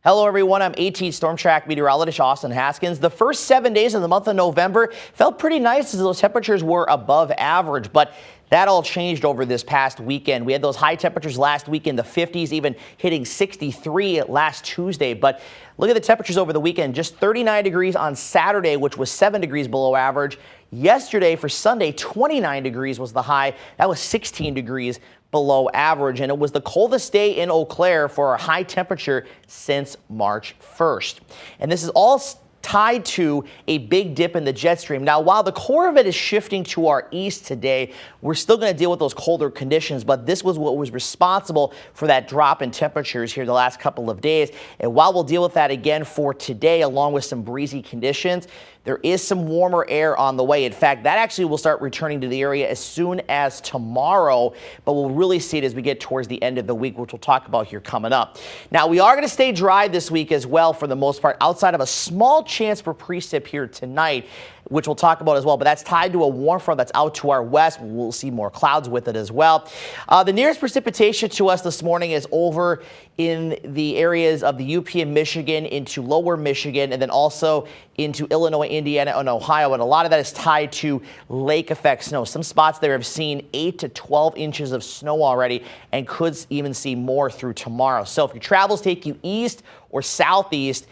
Hello everyone, I'm AT Storm Track meteorologist Austin Haskins. The first 7 days of the month of November felt pretty nice as those temperatures were above average, but that all changed over this past weekend. We had those high temperatures last week in the 50s, even hitting 63 last Tuesday. But look at the temperatures over the weekend, just 39 degrees on Saturday, which was 7 degrees below average. Yesterday for Sunday, 29 degrees was the high. That was 16 degrees below average, and it was the coldest day in Eau Claire for a high temperature since March 1st. And this is all tied to a big dip in the jet stream. Now, while the core of it is shifting to our east today, we're still going to deal with those colder conditions, but this was what was responsible for that drop in temperatures here the last couple of days. And while we'll deal with that again for today, along with some breezy conditions, there is some warmer air on the way. In fact, that actually will start returning to the area as soon as tomorrow, but we'll really see it as we get towards the end of the week, which we'll talk about here coming up. Now, we are going to stay dry this week as well for the most part, outside of a small chance for precip here tonight, which we'll talk about as well, but that's tied to a warm front that's out to our west. We'll see more clouds with it as well. The nearest precipitation to us this morning is over in the areas of the UP and Michigan into lower Michigan, and then also into Illinois, Indiana, and Ohio, and a lot of that is tied to lake effect snow. Some spots there have seen 8 to 12 inches of snow already and could even see more through tomorrow. So if your travels take you east or southeast,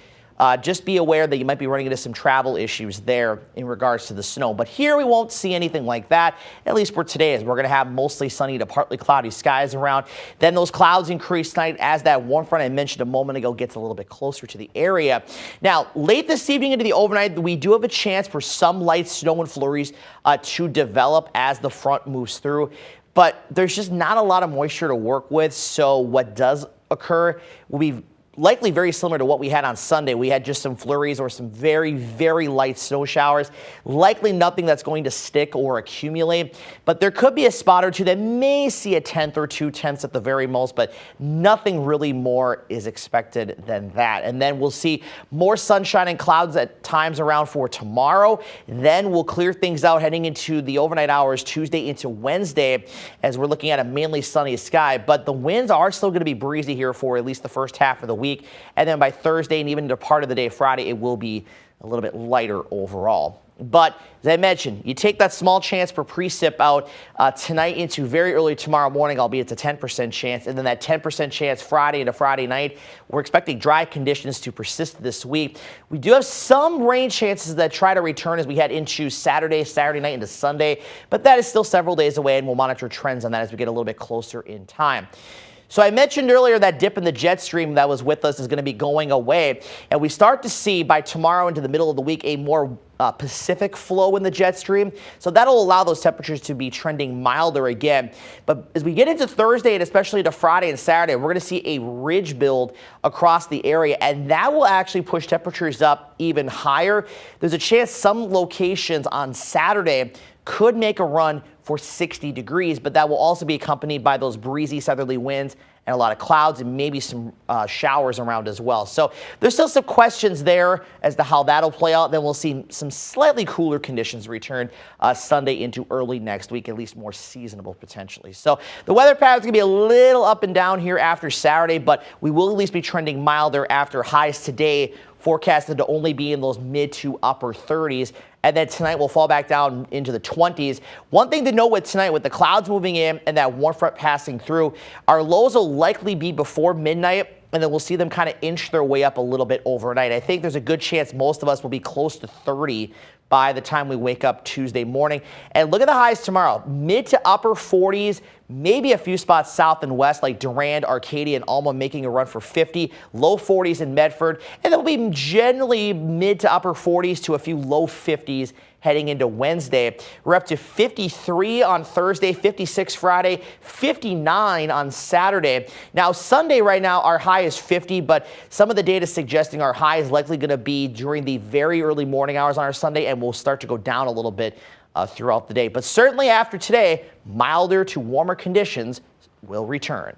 just be aware that you might be running into some travel issues there in regards to the snow. But here we won't see anything like that, at least for today, as we're going to have mostly sunny to partly cloudy skies around. Then those clouds increase tonight as that warm front I mentioned a moment ago gets a little bit closer to the area. Now, late this evening into the overnight, we do have a chance for some light snow and flurries to develop as the front moves through. But there's just not a lot of moisture to work with, so what does occur will be likely very similar to what we had on Sunday. We had just some flurries or some very, very light snow showers. Likely nothing that's going to stick or accumulate, but there could be a spot or two that may see a tenth or 2/10 at the very most, but nothing really more is expected than that. And then we'll see more sunshine and clouds at times around for tomorrow. Then we'll clear things out heading into the overnight hours Tuesday into Wednesday as we're looking at a mainly sunny sky, but the winds are still going to be breezy here for at least the first half of the week. And then by Thursday and even into part of the day Friday, it will be a little bit lighter overall. But as I mentioned, you take that small chance for precip out tonight into very early tomorrow morning, albeit it's a 10% chance. And then that 10% chance Friday into Friday night. We're expecting dry conditions to persist this week. We do have some rain chances that try to return as we head into Saturday night into Sunday. But that is still several days away, and we'll monitor trends on that as we get a little bit closer in time. So I mentioned earlier that dip in the jet stream that was with us is going to be going away. And we start to see by tomorrow into the middle of the week a more Pacific flow in the jet stream. So that'll allow those temperatures to be trending milder again. But as we get into Thursday and especially into Friday and Saturday, we're going to see a ridge build across the area, and that will actually push temperatures up even higher. There's a chance some locations on Saturday could make a run for 60 degrees, but that will also be accompanied by those breezy southerly winds and a lot of clouds and maybe some showers around as well. So there's still some questions there as to how that'll play out. Then we'll see some slightly cooler conditions return Sunday into early next week, at least more seasonable potentially. So the weather pattern's gonna be a little up and down here after Saturday, but we will at least be trending milder after highs today forecasted to only be in those mid to upper 30s. And then tonight we'll fall back down into the 20s. One thing to note with tonight, with the clouds moving in and that warm front passing through, our lows will likely be before midnight, and then we'll see them kind of inch their way up a little bit overnight. I think there's a good chance most of us will be close to 30 by the time we wake up Tuesday morning. And look at the highs tomorrow, mid to upper 40s, maybe a few spots south and west like Durand, Arcadia, and Alma making a run for 50, low 40s in Medford, and it'll be generally mid to upper 40s to a few low 50s heading into Wednesday. We're up to 53 on Thursday, 56 Friday, 59 on Saturday. Now, Sunday right now, our high is 50, but some of the data suggesting our high is likely going to be during the very early morning hours on our Sunday, and we'll start to go down a little bit throughout the day. But certainly after today, milder to warmer conditions will return.